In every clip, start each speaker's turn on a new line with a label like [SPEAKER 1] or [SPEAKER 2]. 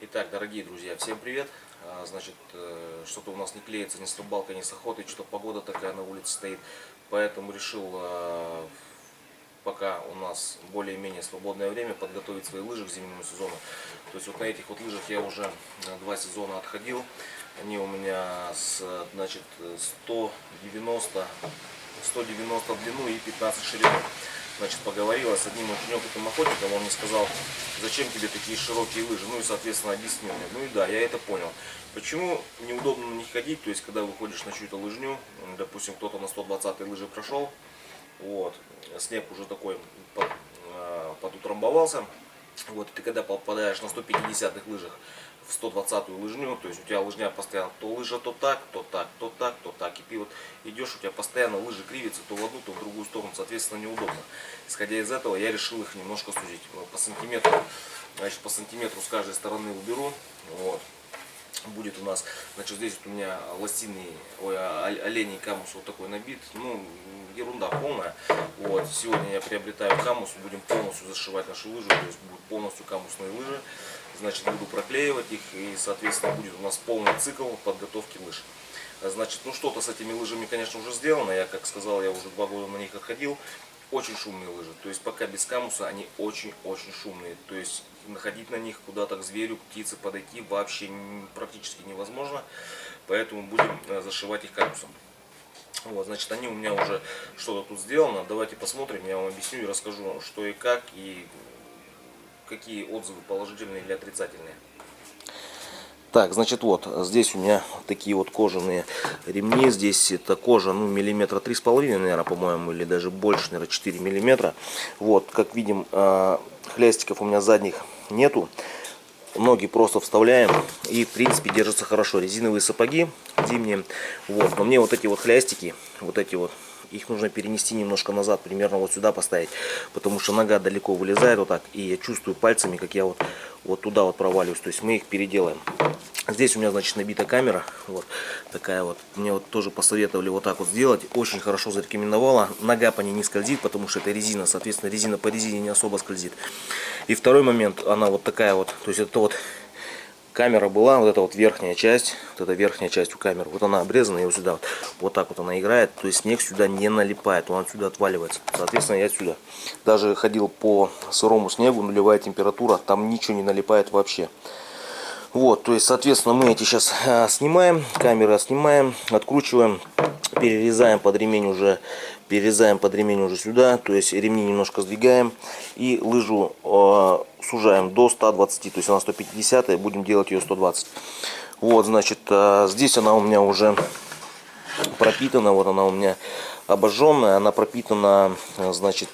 [SPEAKER 1] Итак, дорогие друзья, всем привет. Значит, что-то у нас не клеится ни с рыбалкой, ни с охотой, что-то погода такая на улице стоит. Поэтому решил, пока у нас более-менее свободное время, подготовить свои лыжи к зимнему сезону. То есть вот на этих вот лыжах я уже 2 сезона отходил. Они у меня значит, 190 в длину и 15 в ширину. Значит, поговорила с одним очень опытным охотником, он мне сказал, зачем тебе такие широкие лыжи, ну и, соответственно, объяснил мне. Ну и да, я это понял. Почему неудобно на них ходить, то есть, когда выходишь на чью-то лыжню, допустим, кто-то на 120-й лыжи прошел, вот, снег уже такой подутрамбовался, вот, и ты когда попадаешь на 150-х лыжах в 120-ю лыжню, то есть у тебя лыжня постоянно то лыжа то так, то так, то так, то так, и ты вот идешь, у тебя постоянно лыжи кривятся то в одну, то в другую сторону, соответственно, неудобно. Исходя из этого, я решил их немножко сузить по сантиметру, значит, по сантиметру с каждой стороны уберу, вот. Будет у нас, значит, здесь вот у меня лосиный, оленей камус вот такой набит, ну, ерунда полная. Вот, сегодня я приобретаю камус, будем полностью зашивать нашу лыжу, то есть будут полностью камусные лыжи. Значит, буду проклеивать их, и, соответственно, будет у нас полный цикл подготовки лыж. Значит, ну, что-то с этими лыжами, конечно, уже сделано. Я, как сказал, я уже 2 года на них отходил. Очень шумные лыжи. То есть, пока без камуса, они очень-очень шумные. То есть, находить на них куда-то к зверю, к птице подойти вообще практически невозможно. Поэтому будем зашивать их камусом. Вот, значит, они у меня уже что-то тут сделано. Давайте посмотрим, я вам объясню и расскажу, что и как, и какие отзывы положительные или отрицательные. Так, значит, вот здесь у меня такие вот кожаные ремни. Здесь это кожа, ну, миллиметра 3,5, наверное, по-моему, или даже больше, наверное, 4 миллиметра. Вот, как видим, хлястиков у меня задних нету. Ноги просто вставляем и, в принципе, держатся хорошо. Резиновые сапоги зимние. Вот, но мне вот эти вот хлястики, вот эти вот, их нужно перенести немножко назад, примерно вот сюда поставить, потому что нога далеко вылезает вот так, и я чувствую пальцами, как я вот туда вот проваливаюсь, то есть мы их переделаем. Здесь у меня, значит, набита камера, вот такая вот, мне вот тоже посоветовали вот так вот сделать, очень хорошо зарекомендовала, нога по ней не скользит, потому что это резина, соответственно, резина по резине не особо скользит. И второй момент, она вот такая вот, то есть это вот камера была, вот эта вот верхняя часть, вот эта верхняя часть у камеры, вот она обрезана, и вот сюда вот так вот она играет, то есть снег сюда не налипает, он отсюда отваливается, соответственно, я отсюда даже ходил по сырому снегу, нулевая температура, там ничего не налипает вообще. Вот, то есть, соответственно, мы эти сейчас снимаем, камеры снимаем, откручиваем, перерезаем под ремень уже сюда, то есть ремни немножко сдвигаем и лыжу сужаем до 120, то есть она 150, будем делать ее 120. Вот, значит, здесь она у меня уже пропитана, вот она у меня обожженная, она пропитана, значит,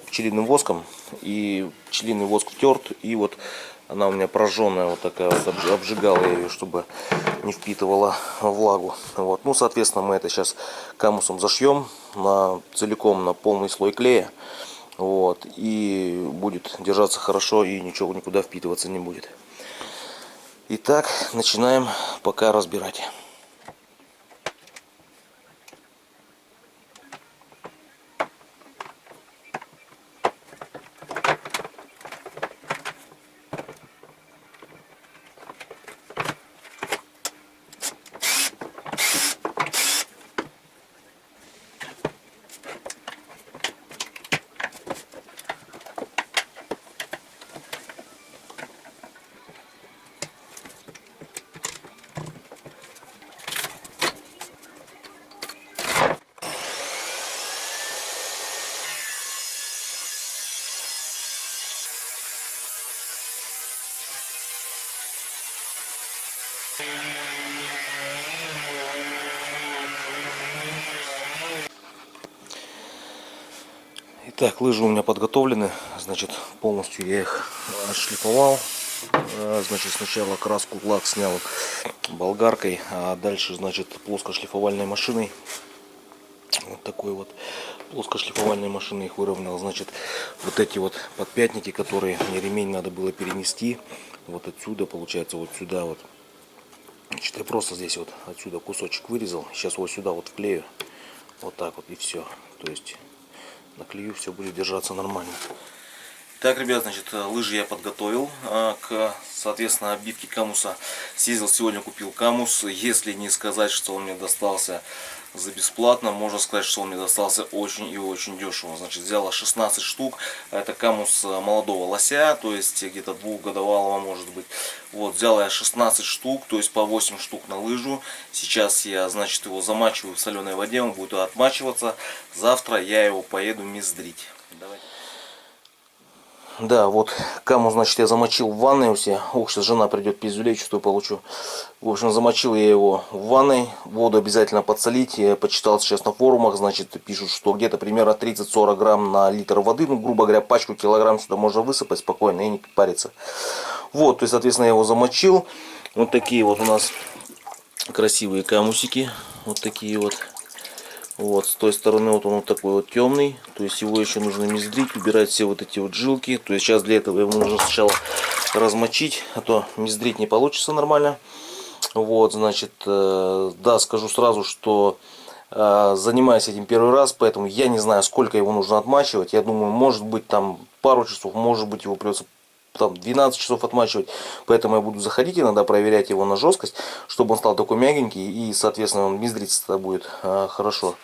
[SPEAKER 1] пчелиным воском, и пчелиный воск терт, и вот она у меня прожженная, вот такая вот, обжигала я ее, чтобы не впитывала влагу. Вот. Ну, соответственно, мы это сейчас камусом зашьем целиком на полный слой клея. Вот. И будет держаться хорошо, и ничего никуда впитываться не будет. Итак, начинаем пока разбирать. Итак, лыжи у меня подготовлены, значит, полностью я их отшлифовал. Значит, сначала краску, лак снял болгаркой, а дальше, значит, плоскошлифовальной машиной. Вот такой вот плоскошлифовальной машиной их выровнял. Значит, вот эти вот подпятники, которые мне ремень надо было перенести, вот отсюда, получается, вот сюда вот. Значит, я просто здесь вот отсюда кусочек вырезал. Сейчас вот сюда вот вклею. Вот так вот и все. То есть наклею, все будет держаться нормально. Так, ребят, значит, лыжи я подготовил к, соответственно, оббивке камуса. Съездил сегодня, купил камус. Если не сказать, что он мне достался за бесплатно, можно сказать, что он мне достался очень и очень дешево. Значит, взяла 16 штук. Это камус молодого лося, то есть где-то двухгодовалого, может быть. Вот, взял я 16 штук, то есть по 8 штук на лыжу. Сейчас я, значит, его замачиваю в соленой воде, он будет отмачиваться. Завтра я его поеду мездрить. Давайте. Да, вот каму, значит, я замочил в ванной у себя. Ох, сейчас жена придет, пиздюлей чувствую получу. В общем, замочил я его в ванной. Воду обязательно подсолить. Я почитал сейчас на форумах, значит, пишут, что где-то примерно 30-40 грамм на литр воды. Ну, грубо говоря, пачку килограмм сюда можно высыпать спокойно и не париться. Вот, то есть, соответственно, я его замочил. Вот такие вот у нас красивые камусики. Вот такие вот. Вот, с той стороны вот он вот такой вот темный, то есть его еще нужно мездрить, убирать все вот эти вот жилки. То есть сейчас для этого его нужно сначала размочить, а то мездрить не получится нормально. Вот, значит, да, скажу сразу, что занимаюсь этим первый раз, поэтому я не знаю, сколько его нужно отмачивать. Я думаю, может быть там пару часов, может быть его придется там 12 часов отмачивать, поэтому я буду заходить иногда, проверять его на жесткость, чтобы он стал такой мягенький и, соответственно, он мездриться будет хорошо.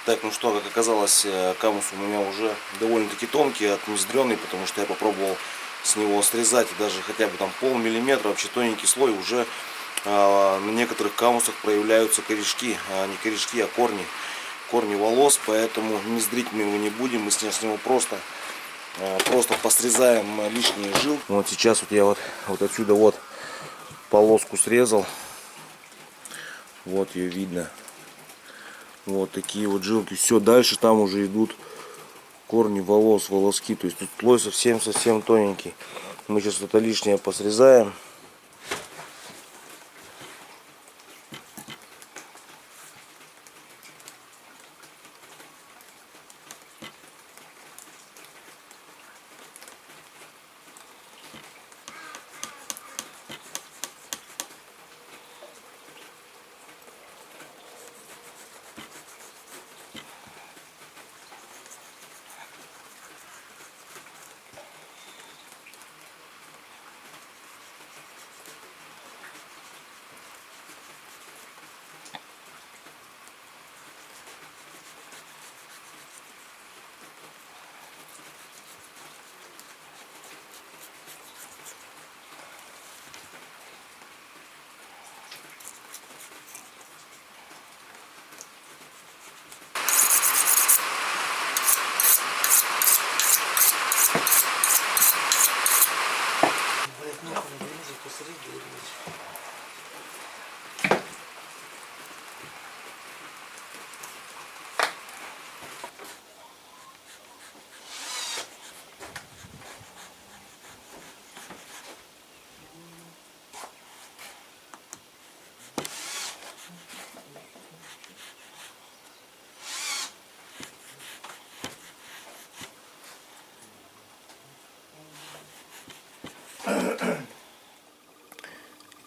[SPEAKER 1] Так, ну что, как оказалось, камус у меня уже довольно-таки тонкий, отмездренный, потому что я попробовал с него срезать даже хотя бы там полмиллиметра, вообще тоненький слой, уже на некоторых камусах проявляются корешки, не корешки, а корни волос, поэтому мездрить мы его не будем, мы с него просто посрезаем лишние жилки. Вот сейчас вот я вот отсюда вот полоску срезал. Вот ее видно. Вот такие вот жилки. Все, дальше там уже идут корни волос, волоски. То есть тут слой совсем тоненький. Мы сейчас это лишнее посрезаем.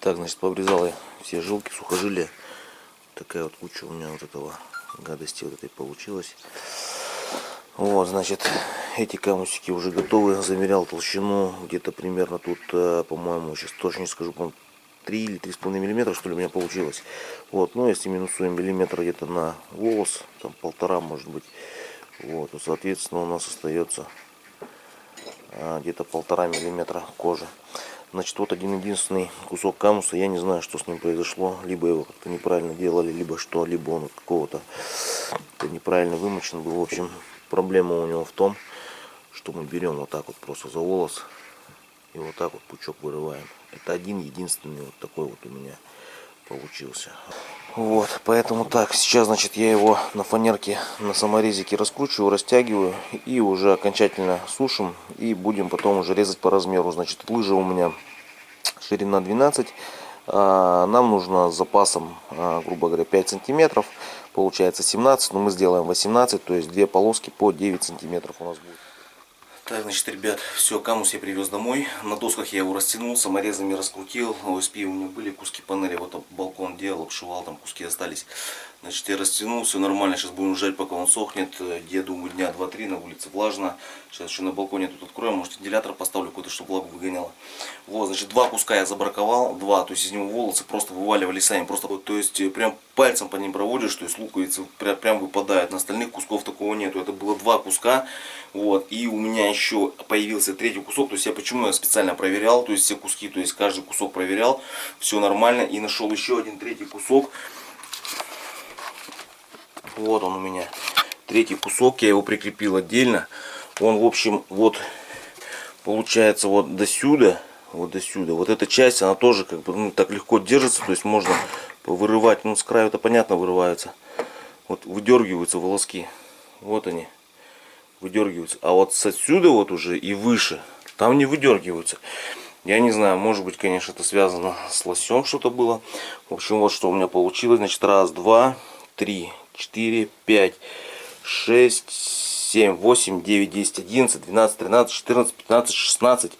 [SPEAKER 1] Так, значит, пообрезал я все жилки, сухожилия. Такая вот куча у меня вот этого гадости вот этой получилась. Вот, значит, эти камусики уже готовы. Замерял толщину где-то примерно тут, по-моему, сейчас точно не скажу, по-моему, 3 или 3,5 миллиметра, что ли, у меня получилось. Вот, ну, если минусуем миллиметр где-то на волос, там 1,5, может быть. Вот, то, соответственно, у нас остается где-то 1,5 миллиметра кожи. Значит, вот один единственный кусок камуса. Я не знаю, что с ним произошло. Либо его как-то неправильно делали, либо что, либо он от какого-то неправильно вымочен был. В общем, проблема у него в том, что мы берем вот так вот просто за волос и вот так вот пучок вырываем. Это один единственный вот такой вот у меня получился. Вот, поэтому так, сейчас, значит, я его на фанерке, на саморезике раскручиваю, растягиваю и уже окончательно сушим. И будем потом уже резать по размеру. Значит, лыжа у меня ширина 12. Нам нужно с запасом, грубо говоря, 5 сантиметров. Получается 17, но мы сделаем 18, то есть 2 полоски по 9 сантиметров у нас будет. Так, значит, ребят, все, камус я привез домой. На досках я его растянул, саморезами раскрутил. ОСП у меня были, куски панели, вот балкон делал, обшивал, там куски остались. Значит, я растянул, все нормально. Сейчас будем ждать, пока он сохнет. Я думаю, дня 2-3, на улице влажно. Сейчас еще на балконе тут откроем, может вентилятор поставлю какой-то, чтобы влагу выгоняло. Вот, значит, 2 куска я забраковал, 2, то есть из него волосы просто вываливались сами. Просто вот, то есть прям пальцем по ним проводишь, то есть луковицы прям выпадают. На остальных кусков такого нету. Это было 2 куска. Вот, и у меня еще появился 3-й кусок. То есть я специально проверял, то есть все куски, то есть каждый кусок проверял. Все нормально. И нашел еще один 3-й кусок. Вот он у меня. 3-й кусок, я его прикрепил отдельно. Он, в общем, вот получается вот до сюда. Вот до сюда. Вот эта часть, она тоже как бы, ну, так легко держится. То есть можно вырывать. Ну, с краю это понятно вырывается. Вот выдергиваются волоски. Вот они. Выдергиваются. А вот с отсюда вот уже и выше. Там не выдергиваются. Я не знаю, может быть, конечно, это связано с лосем что-то было. В общем, вот что у меня получилось. Значит, 1, 2, 3, 4, 5, 6, 7, 8, 9, 10, 11, 12, 13, 14, 15, 16.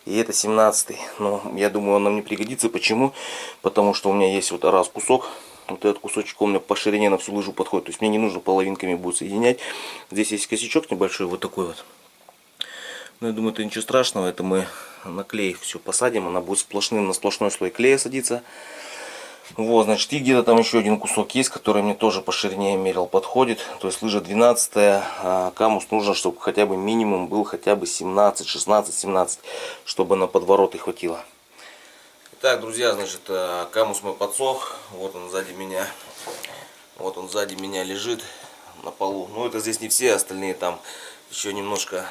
[SPEAKER 1] И это 17-й. Но я думаю, он нам не пригодится. Почему? Потому что у меня есть вот раз кусок. Вот этот кусочек, он у меня по ширине на всю лыжу подходит. То есть мне не нужно половинками будет соединять. Здесь есть косячок небольшой, вот такой вот. Но я думаю, это ничего страшного. Это мы на клей все посадим. Она будет на сплошной слой клея садиться. Вот, значит, и где-то там еще один кусок есть, который мне тоже по ширине я мерил, подходит. То есть лыжа 12-я, а камус нужно, чтобы хотя бы минимум был хотя бы 17, 16, 17, чтобы на подвороты хватило. Итак, друзья, значит, камус мой подсох. Вот он сзади меня. Вот он сзади меня лежит на полу. Но это здесь не все, остальные там еще немножко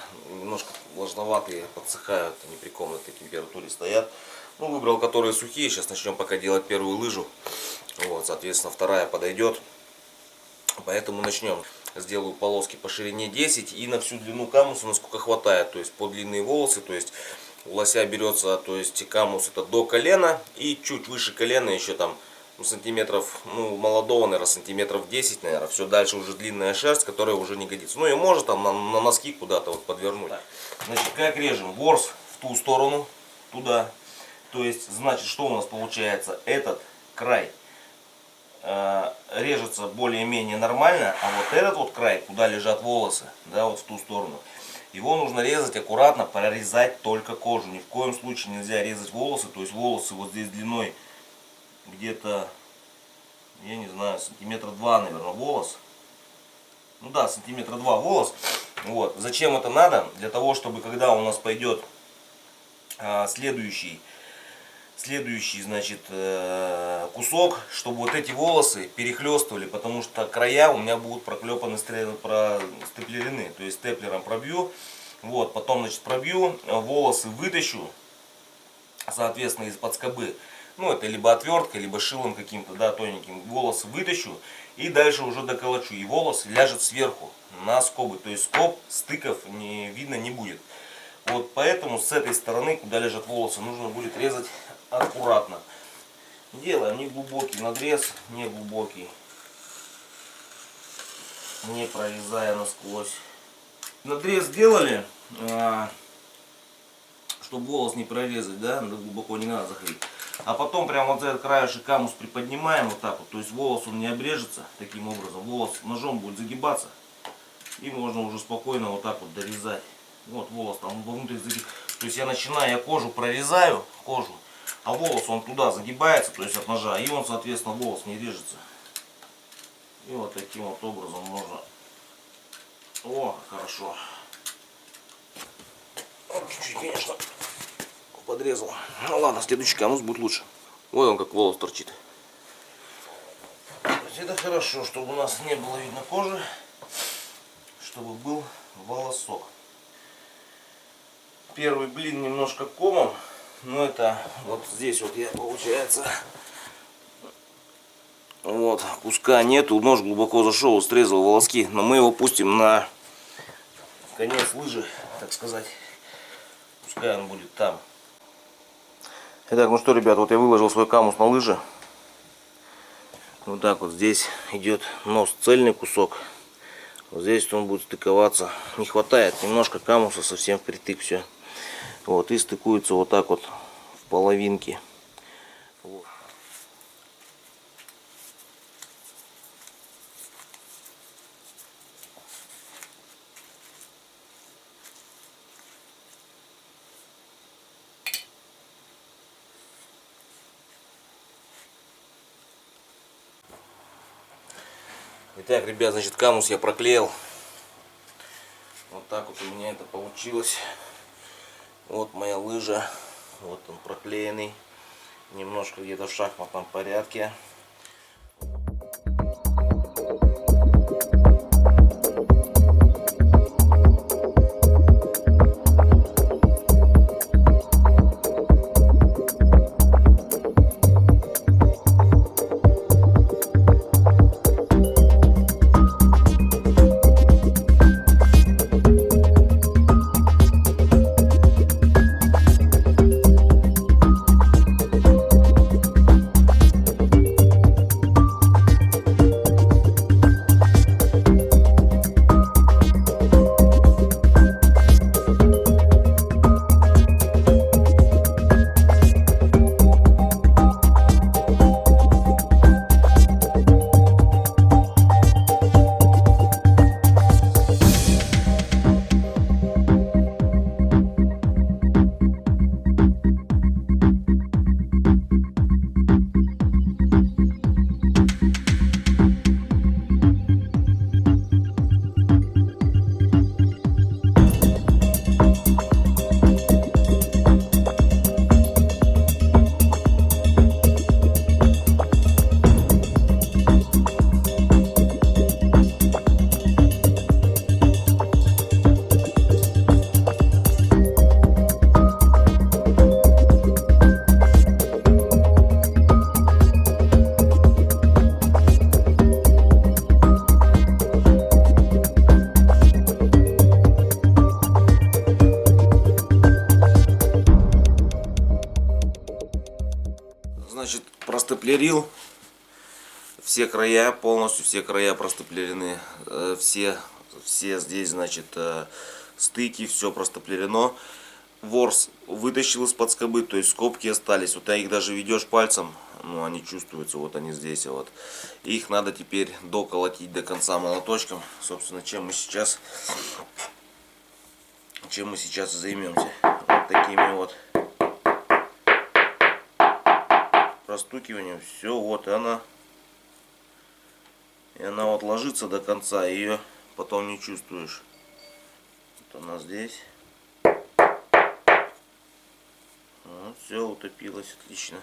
[SPEAKER 1] влажноватые, подсыхают. Они при комнатной температуре стоят. Ну, выбрал которые сухие. Сейчас начнем пока делать первую лыжу. Вот, соответственно, вторая подойдет. Поэтому начнем. Сделаю полоски по ширине 10 и на всю длину камуса, насколько хватает. То есть по длинные волосы. То есть у лося берется, то есть камус это до колена и чуть выше колена еще там сантиметров, ну, молодого, наверное, сантиметров 10, наверное. Все, дальше уже длинная шерсть, которая уже не годится. Ну, и может там на носки куда-то вот подвернуть. Значит, как режем? Ворс в ту сторону, туда. То есть, значит, что у нас получается? Этот край режется более-менее нормально, а вот этот вот край, куда лежат волосы, да, вот в ту сторону, его нужно резать аккуратно, прорезать только кожу. Ни в коем случае нельзя резать волосы. То есть волосы вот здесь длиной где-то, я не знаю, сантиметра 2, наверное, волос. Ну да, сантиметра 2 волос. Вот. Зачем это надо? Для того, чтобы когда у нас пойдет следующий, значит, кусок, чтобы вот эти волосы перехлестывали, потому что края у меня будут проклепаны, степлерены, то есть степлером пробью. Вот, потом, значит, пробью, волосы вытащу, соответственно, из-под скобы. Ну, это либо отверткой, либо шилом каким-то, да, тоненьким. Волосы вытащу и дальше уже доколочу. И волос ляжет сверху на скобы. То есть скоб, стыков видно не будет. Вот поэтому с этой стороны, куда лежат волосы, нужно будет резать аккуратно. Делаем не глубокий надрез, не глубокий, не прорезая насквозь. Надрез сделали, чтобы волос не прорезать, да, глубоко не надо заходить. А потом прямо вот этот краешек камус приподнимаем вот так вот, то есть волос он не обрежется таким образом, волос ножом будет загибаться. И можно уже спокойно вот так вот дорезать. Вот волос там вовнутрь загибается. То есть я кожу прорезаю, кожу, а волос он туда загибается, то есть от ножа, и он, соответственно, волос не режется. И вот таким вот образом можно. О, хорошо. Чуть-чуть, конечно, подрезал. Ну ладно, следующий камус будет лучше. Вот он как волос торчит. Это хорошо, чтобы у нас не было видно кожи, чтобы был волосок. Первый блин немножко комом, но это вот здесь вот я, получается, вот куска нету, нож глубоко зашел, срезал волоски, но мы его пустим на конец лыжи, так сказать. Пускай он будет там. Итак, ну что, ребят, вот я выложил свой камус на лыжи. Вот так вот здесь идет нос, цельный кусок. Вот здесь он будет стыковаться. Не хватает немножко камуса, совсем впритык все. Вот, и стыкуется вот так вот в половинке. Вот. Итак, ребят, значит, канус я проклеил. Вот так вот у меня это получилось. Вот моя лыжа. Вот он проклеенный. Немножко где-то в шахматном порядке. Значит, простоплерил все края, полностью все края простоплерены, все здесь, значит, стыки, все простоплерено. Ворс вытащил из-под скобы, то есть скобки остались. Вот их даже ведешь пальцем, ну они чувствуются, вот они здесь, вот. Их надо теперь доколотить до конца молоточком. Собственно, чем мы сейчас и займемся. Вот такими вот простукиванием. Все, вот она. И она вот ложится до конца, ее потом не чувствуешь. Вот она здесь. Вот, все, утопилось, отлично.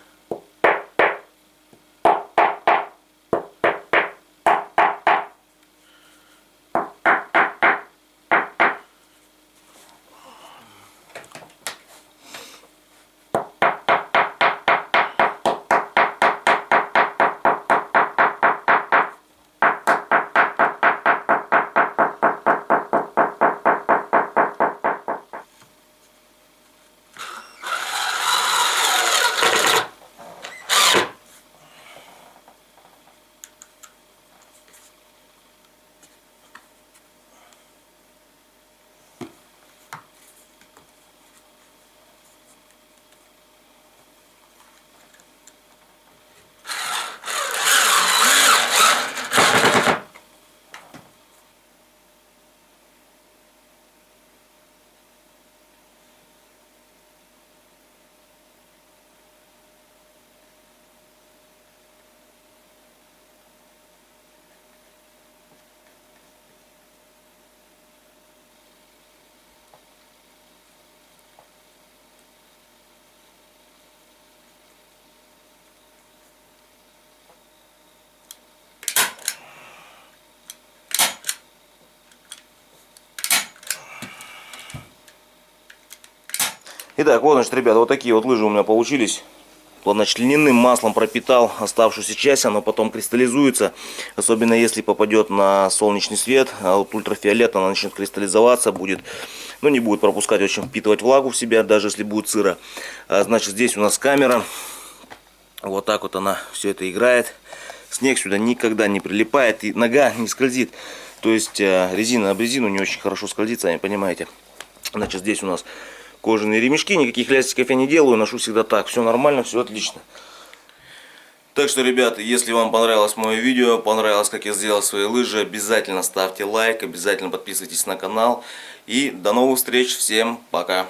[SPEAKER 1] Итак, вот, значит, ребята, вот такие вот лыжи у меня получились. Значит, льняным маслом пропитал оставшуюся часть, оно потом кристаллизуется. Особенно если попадет на солнечный свет, а вот ультрафиолет, она начнет кристаллизоваться, будет, ну, не будет пропускать, очень впитывать влагу в себя, даже если будет сыро. Значит, здесь у нас камера. Вот так вот она все это играет. Снег сюда никогда не прилипает, и нога не скользит. То есть резина об резину не очень хорошо скользит, сами понимаете. Значит, здесь у нас кожаные ремешки, никаких лястиков я не делаю, ношу всегда так, все нормально, все отлично. Так что, ребята, если вам понравилось мое видео, понравилось, как я сделал свои лыжи, обязательно ставьте лайк, обязательно подписывайтесь на канал. И до новых встреч, всем пока!